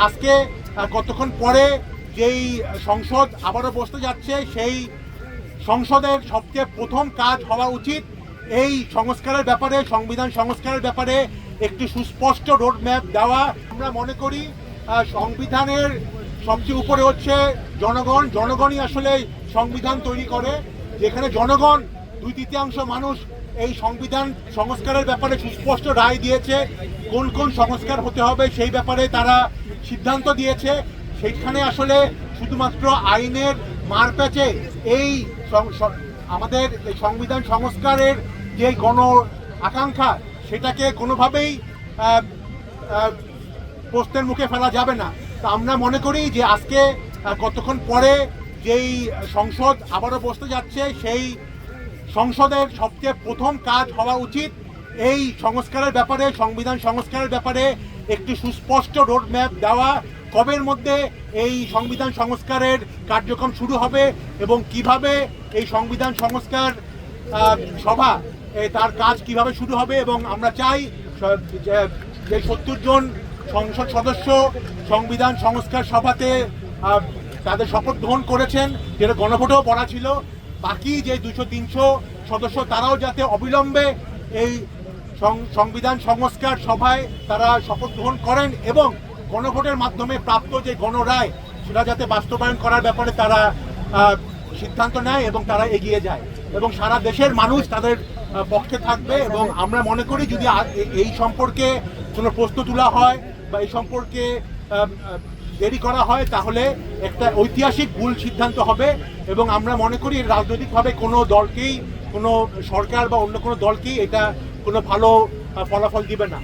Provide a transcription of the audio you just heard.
আজকে কতক্ষণ পরে যেই সংসদ আবারও বসতে যাচ্ছে, সেই সংসদের সবচেয়ে প্রথম কাজ হওয়া উচিত এই সংস্কারের ব্যাপারে, সংবিধান সংস্কারের ব্যাপারে একটি সুস্পষ্ট রোডম্যাপ দেওয়া। আমরা মনে করি সংবিধানের সবচেয়ে উপরে হচ্ছে জনগণ। জনগণই আসলে সংবিধান তৈরি করে, যেখানে জনগণ 2/3 মানুষ এই সংবিধান সংস্কারের ব্যাপারে সুস্পষ্ট রায় দিয়েছে। কোন কোন সংস্কার হতে হবে সেই ব্যাপারে তারা সিদ্ধান্ত দিয়েছে। সেইখানে আসলে শুধুমাত্র আইনের মারপ্যাচে এই আমাদের এই সংবিধান সংস্কারের যে গণ আকাঙ্ক্ষা, সেটাকে কোনোভাবেই প্রশ্নের মুখে ফেলা যাবে না। তা আমরা মনে করি যে আজকে কতক্ষণ পরে যেই সংসদ আবারও বসতে যাচ্ছে, সেই সংসদের সবচেয়ে প্রথম কাজ হওয়া উচিত এই সংস্কারের ব্যাপারে, সংবিধান সংস্কারের ব্যাপারে একটি সুস্পষ্ট রোডম্যাপ দেওয়া। কবের মধ্যে এই সংবিধান সংস্কারের কার্যক্রম শুরু হবে এবং কিভাবে এই সংবিধান সংস্কার সভা তার কাজ কিভাবে শুরু হবে। এবং আমরা চাই যে 70 জন সংসদ সদস্য সংবিধান সংস্কার সভাতে তাদের শপথ গ্রহণ করেছেন, যেটা গণভোটেও পড়া ছিল, বাকি যে 200-300 সদস্য তারাও যাতে অবিলম্বে এই সংবিধান সংস্কার সভায় তারা শপথ গ্রহণ করেন এবং গণভোটের মাধ্যমে প্রাপ্ত যে গণরায় সেটা যাতে বাস্তবায়ন করার ব্যাপারে তারা সিদ্ধান্ত নেয় এবং তারা এগিয়ে যায় এবং সারা দেশের মানুষ তাদের পক্ষে থাকবে। এবং আমরা মনে করি যদি এই সম্পর্কে কোনো প্রশ্ন তোলা হয় বা এই সম্পর্কে দেরি করা হয়, তাহলে একটা ঐতিহাসিক ভুল সিদ্ধান্ত হবে এবং আমরা মনে করি রাজনৈতিকভাবে কোনো দলকেই, কোনো সরকার বা অন্য কোনো দলকেই এটা কোনো ভালো ফলাফল দিবে না।